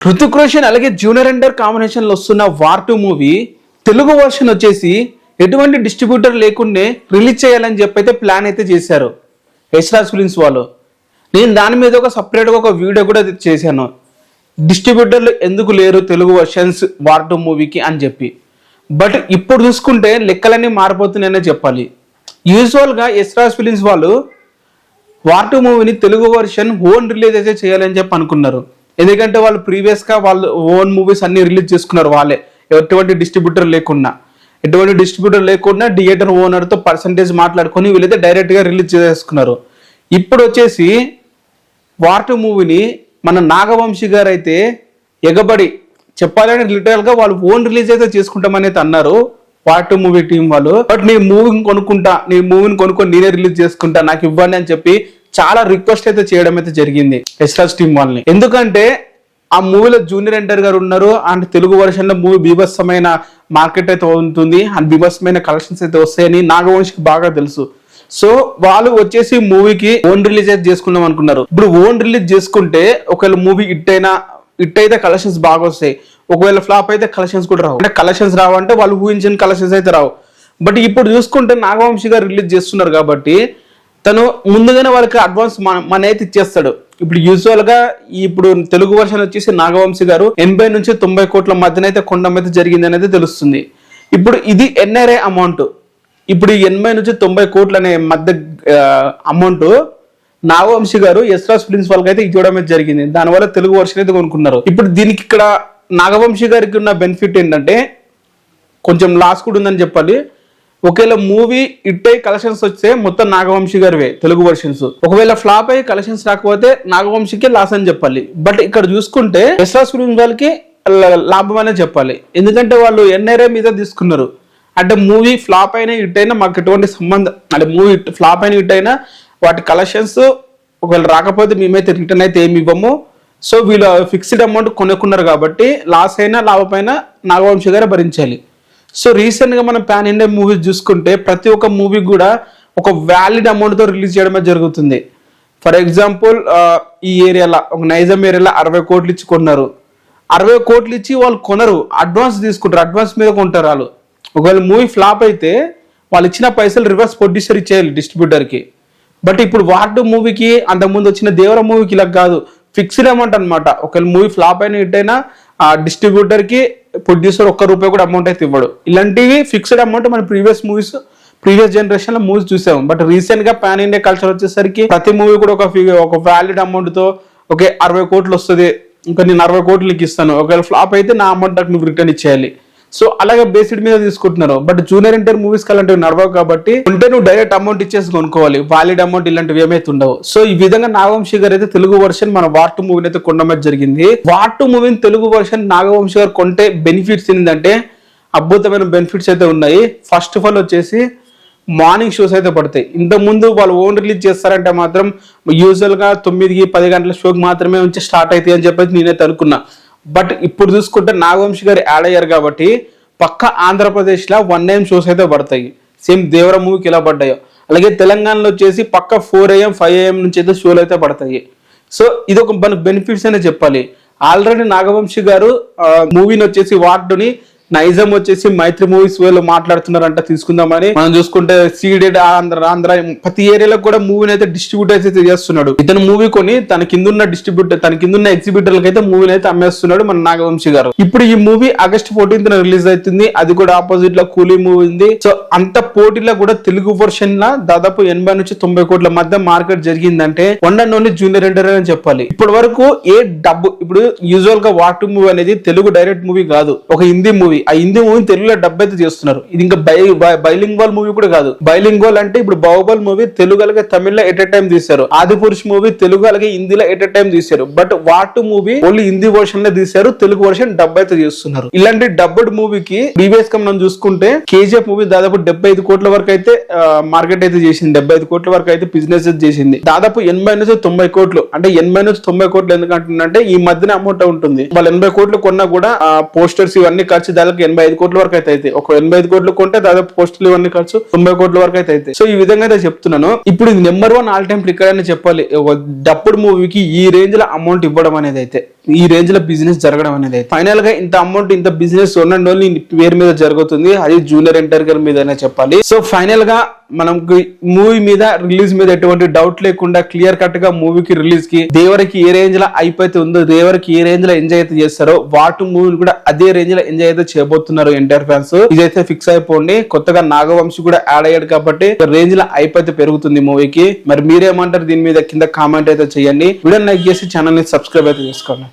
హృతిక్ రోషన్ అలాగే junior NTR combination లో వస్తున్న వార్ 2 మూవీ తెలుగు వర్షన్ వచ్చేసి ఎటువంటి డిస్ట్రిబ్యూటర్ లేకుండా రిలీజ్ చేయాలని చెప్పి అయితే ప్లాన్ అయితే చేశారు యశ్రాజ్ ఫిలిమ్స్ వాళ్ళు. నేను దాని మీద ఒక సపరేట్గా ఒక వీడియో కూడా చేశాను, డిస్ట్రిబ్యూటర్లు ఎందుకు లేరు తెలుగు వర్షన్స్ వార్ 2 మూవీకి అని చెప్పి. బట్ ఇప్పుడు చూసుకుంటే లెక్కలన్నీ మారిపోతున్నాయనే చెప్పాలి. యూజువల్గా యశ్రాజ్ ఫిలిమ్స్ వాళ్ళు వార్ 2 మూవీని తెలుగు వర్షన్ ఓన్ రిలీజ్ అయితే చేయాలని చెప్పి అనుకున్నారు. ఎందుకంటే వాళ్ళు ప్రీవియస్గా వాళ్ళు ఓన్ మూవీస్ అన్ని రిలీజ్ చేసుకున్నారు వాళ్ళే, ఎటువంటి డిస్ట్రిబ్యూటర్ లేకుండా థియేటర్ ఓనర్తో పర్సంటేజ్ మాట్లాడుకొని వీళ్ళైతే డైరెక్ట్గా రిలీజ్ చేసుకున్నారు. ఇప్పుడు వచ్చేసి వార్ 2 మూవీని మన నాగవంశీ గారు అయితే ఎగబడి చెప్పాలని లిటరల్గా వాళ్ళు ఓన్ రిలీజ్ అయితే చేసుకుంటామని అయితే అన్నారు వార్ 2 మూవీ టీం వాళ్ళు. బట్ నీ మూవీని కొనుక్కొని నేనే రిలీజ్ చేసుకుంటా, నాకు ఇవ్వండి అని చెప్పి చాలా రిక్వెస్ట్ అయితే చేయడం అయితే జరిగింది యశ్రాజ్ టీం వాళ్ళని. ఎందుకంటే ఆ మూవీలో జూనియర్ ఎన్టీఆర్ గారు ఉన్నారు అండ్ తెలుగు వర్షన్ లో మూవీ బీభత్సమైన మార్కెట్ అయితే ఉంటుంది అండ్ బీభత్సమైన కలెక్షన్స్ అయితే వస్తాయని నాగవంశికి బాగా తెలుసు. సో వాళ్ళు వచ్చేసి మూవీకి ఓన్ రిలీజ్ అయితే చేసుకుందాం అనుకున్నారు. ఇప్పుడు ఓన్ రిలీజ్ చేసుకుంటే ఒకవేళ మూవీ హిట్ అయితే కలెక్షన్స్ బాగా వస్తాయి, ఒకవేళ ఫ్లాప్ అయితే కలెక్షన్స్ కూడా రావు. అంటే కలెక్షన్స్ రావంటే వాళ్ళు ఊహించిన కలెక్షన్స్ అయితే రావు. బట్ ఇప్పుడు చూసుకుంటే నాగవంశీ గారు రిలీజ్ చేస్తున్నారు కాబట్టి తను ముందుగానే వాళ్ళకి అడ్వాన్స్ మనీ అయితే ఇచ్చేస్తాడు. ఇప్పుడు యూజువల్ గా ఇప్పుడు తెలుగు వర్షన్ వచ్చేసి నాగవంశీ గారు 80 నుంచి 90 కోట్ల మధ్యన అయితే కొనడం అయితే జరిగింది అనేది తెలుస్తుంది. ఇప్పుడు ఇది ఎన్ఆర్ఐ అమౌంట్. ఇప్పుడు 80 నుంచి 90 కోట్ల అనే మధ్య అమౌంట్ నాగవంశీ గారు యశ్రాజ్ ఫిలిమ్స్ వాళ్ళకి అయితే ఇవ్వడం అయితే జరిగింది. దానివల్ల తెలుగు వర్షన్ అయితే కొనుక్కున్నారు. ఇప్పుడు దీనికి ఇక్కడ నాగవంశీ గారికి ఉన్న బెనిఫిట్ ఏంటంటే కొంచెం లాస్ కూడా ఉందని చెప్పాలి. ఒకవేళ మూవీ హిట్ అయ్యి కలెక్షన్స్ వస్తే మొత్తం నాగవంశీ గారివే తెలుగు వర్షన్స్, ఒకవేళ ఫ్లాప్ అయ్యి కలెక్షన్స్ రాకపోతే నాగవంశీకి లాస్ అని చెప్పాలి. బట్ ఇక్కడ చూసుకుంటే యశ్రాజ్ ఫిల్మ్స్ వాళ్ళకి లాభం అనే చెప్పాలి. ఎందుకంటే వాళ్ళు ఎన్ఆర్ఐ మీద తీసుకున్నారు. అంటే మూవీ ఫ్లాప్ అయినా హిట్ అయినా మాకు ఎటువంటి సంబంధం, అంటే మూవీ ఫ్లాప్ అయినా హిట్ అయినా వాటి కలెక్షన్స్ ఒకవేళ రాకపోతే మేమైతే రిటర్న్ అయితే ఏమి ఇవ్వము. సో వీళ్ళు ఫిక్స్డ్ అమౌంట్ కొనుక్కున్నారు కాబట్టి లాస్ అయినా లాభమైనా నాగవంశీ గారే భరించాలి. సో రీసెంట్గా మనం పాన్ ఇండియా మూవీస్ చూసుకుంటే ప్రతి ఒక్క మూవీ కూడా ఒక వ్యాలిడ్ అమౌంట్తో రిలీజ్ చేయడమే జరుగుతుంది. ఫర్ ఎగ్జాంపుల్ ఈ ఏరియాలో ఒక నైజాం ఏరియాలో 60 కోట్లు ఇచ్చి కొన్నారు. 60 కోట్లు ఇచ్చి వాళ్ళు కొనరు, అడ్వాన్స్ తీసుకుంటారు, అడ్వాన్స్ మీద కొంటారు వాళ్ళు. ఒకవేళ మూవీ ఫ్లాప్ అయితే వాళ్ళు ఇచ్చిన పైసలు రివర్స్ ప్రొడ్యూసర్ ఇచ్చేయాలి డిస్ట్రిబ్యూటర్కి. బట్ ఇప్పుడు వార్ 2 మూవీకి అంతకుముందు వచ్చిన దేవర మూవీకి ఇలా కాదు, ఫిక్స్డ్ అమౌంట్ అనమాట. ఒకవేళ మూవీ ఫ్లాప్ అయినా హిట్ అయినా ఆ డిస్ట్రిబ్యూటర్కి ప్రొడ్యూసర్ ₹1 కూడా అమౌంట్ అయితే ఇవ్వడు. ఇలాంటివి ఫిక్స్డ్ అమౌంట్ మన ప్రీవియస్ జనరేషన్ లో మూవీస్ చూసాము. బట్ రీసెంట్ గా పాన్ ఇండియా కల్చర్ వచ్చేసరికి ప్రతి మూవీ కూడా ఒక వ్యాలిడ్ అమౌంట్ తో ఓకే 60 కోట్లు వస్తుంది, ఇంకా నేను 60 కోట్లకి ఇస్తాను, ఒకవేళ ఫ్లాప్ అయితే నా అమౌంట్ నాకు నువ్వు రిటర్న్ ఇచ్చేయాలి. సో అలాగే బేసిడ్ మీద తీసుకుంటున్నారు. బట్ జూనియర్ ఎన్టీఆర్ మూవీస్ అలాంటివి నడవవు కాబట్టి ఉంటే నువ్వు డైరెక్ట్ అమౌంట్ ఇచ్చేసి కొనుక్కోవాలి, వాలిడ్ అమౌంట్ ఇలాంటివి ఏమైతే ఉండవు. సో ఈ విధంగా నాగవంశీ గారు అయితే తెలుగు వర్షన్ మన వార్ 2 మూవీని అయితే కొనడం జరిగింది. వార్ 2 మూవీని తెలుగు వర్షన్ నాగవంశీ గారు కొంటే బెనిఫిట్స్ ఏంటంటే అద్భుతమైన బెనిఫిట్స్ అయితే ఉన్నాయి. ఫస్ట్ ఆఫ్ ఆల్ వచ్చేసి మార్నింగ్ షోస్ అయితే పడతాయి. ఇంతకుముందు వాళ్ళు ఓన్ రిలీజ్ చేస్తారంటే మాత్రం యూజువల్ గా 9-10 గంటల షోకి మాత్రమే ఉంచి స్టార్ట్ అవుతాయి అని చెప్పేసి నేనైతే అనుకున్నా. బట్ ఇప్పుడు చూసుకుంటే నాగవంశీ గారు యాడ్ అయ్యారు కాబట్టి పక్క ఆంధ్రప్రదేశ్ లో 1 AM షోస్ అయితే పడతాయి. సేమ్ దేవర మూవీకి ఎలా పడ్డాయో అలాగే తెలంగాణలో వచ్చేసి పక్క 4 AM 5 AM నుంచి అయితే షోలు అయితే పడతాయి. సో ఇది ఒక మనకు బెనిఫిట్స్ అనే చెప్పాలి. ఆల్రెడీ నాగవంశీ గారు మూవీని వచ్చేసి వార్ 2ని నైజాం వచ్చేసి మైత్రి మూవీస్ వీళ్ళు మాట్లాడుతున్నారంట తీసుకుందామని. మనం చూసుకుంటే సీడెడ్ ఆంధ్ర ప్రతి ఏరియాలో కూడా మూవీని అయితే డిస్ట్రిబ్యూట్ అయితే చేస్తున్నాడు. ఇతను మూవీ కొని తన కిందున్న ఎగ్జిబిటర్లకు అయితే మూవీని అయితే అమ్మేస్తున్నాడు మన నాగవంశీ గారు. ఇప్పుడు ఈ మూవీ August 14th రిలీజ్ అవుతుంది. అది కూడా ఆపోజిట్ లో కూలీ మూవీ ఉంది. సో అంత పోటీలో కూడా తెలుగు వర్షన్ లా దాదాపు 80 నుంచి 90 కోట్ల మధ్య మార్కెట్ జరిగిందంటే one and only junior NTR అని చెప్పాలి. ఇప్పటి వరకు ఇప్పుడు యూజువల్ గా వార్ 2 మూవీ అనేది తెలుగు డైరెక్ట్ మూవీ కాదు, ఒక హిందీ మూవీ. ఆ హిందీ మూవీ తెలుగులో డబ్ అయితే చేస్తున్నారు. ఇది ఇంకా బైలింగ్వాల్ మూవీ కూడా కాదు. బైలింగ్వాల్ అంటే ఇప్పుడు బాహుబలి మూవీ తెలుగు అలాగే తమిళ్లో ఎట్ ఎ టైం తీశారు. ఆదిపురుష్ మూవీ తెలుగు అలాగే హిందీలో ఎట్ ఎ టైం తీశారు. But war 2 movie only Hindi version లో తీశారు, తెలుగు వర్షన్ డబ్ అయితే చేస్తున్నారు. ఇలాంటి డబ్బడ్ మూవీకి ప్రీవియస్ గా మనం చూసుకుంటే KGF మూవీ దాదాపు 75 కోట్ల వరకు అయితే మార్కెట్ అయితే చేసింది, 75 కోట్ల వరకు అయితే బిజినెస్ చేసింది. దాదాపు 80 నుంచి 90 కోట్లు, అంటే 80 నుంచి 90 కోట్లు ఎందుకంటే ఈ మధ్యన అమౌంట్ ఉంటుంది. వాళ్ళు 80 కోట్లు కొన్నా కూడా పోస్టర్స్ ఇవన్నీ ఖర్చు దాదాపు 85 కోట్ల వరకు అయితే ఒక 85 కోట్లు కొంటే దాదాపు పోస్టులు ఇవన్నీ ఖర్చు 90 కోట్ల వరకు అయితే. సో ఈ విధంగా అయితే చెప్తున్నాను. ఇప్పుడు ఇది నెంబర్ 1 ఆల్ టైమ్ క్రికెట్ అని చెప్పాలి. ఒక డప్పుడు మూవీకి ఈ రేంజ్ లో అమౌంట్ ఇవ్వడం అనేది అయితే ఈ రేంజ్ లో బిజినెస్ జరగడం అనేది. ఫైనల్ గా ఇంత అమౌంట్ ఇంత బిజినెస్ ఓన్లీ పేరు మీద జరుగుతుంది, అది జూనియర్ ఎన్టీఆర్ గారి మీదనే చెప్పాలి. సో ఫైనల్ గా మనకి మూవీ మీద రిలీజ్ మీద ఎటువంటి డౌట్ లేకుండా క్లియర్ కట్ గా మూవీకి రిలీజ్ కి దేవరికి ఏ రేంజ్ లో అయిపోతే ఉందో, దేవరికి ఏ రేంజ్ లో ఎంజాయ్ అయితే చేస్తారో వాటి మూవీని కూడా అదే రేంజ్ లో ఎంజాయ్ అయితే చేయబోతున్నారు ఎన్టీఆర్ ఫ్యాన్స్. ఇదైతే ఫిక్స్ అయిపోండి. కొత్తగా నాగవంశి కూడా యాడ్ అయ్యాడు కాబట్టి రేంజ్ లో అయిపోతే పెరుగుతుంది మూవీకి. మరి మీరేమంటారు దీని మీద కింద కామెంట్ అయితే చేయండి. వీడియో లైక్ చేసి ఛానల్ ని సబ్స్క్రైబ్ అయితే చేసుకోండి.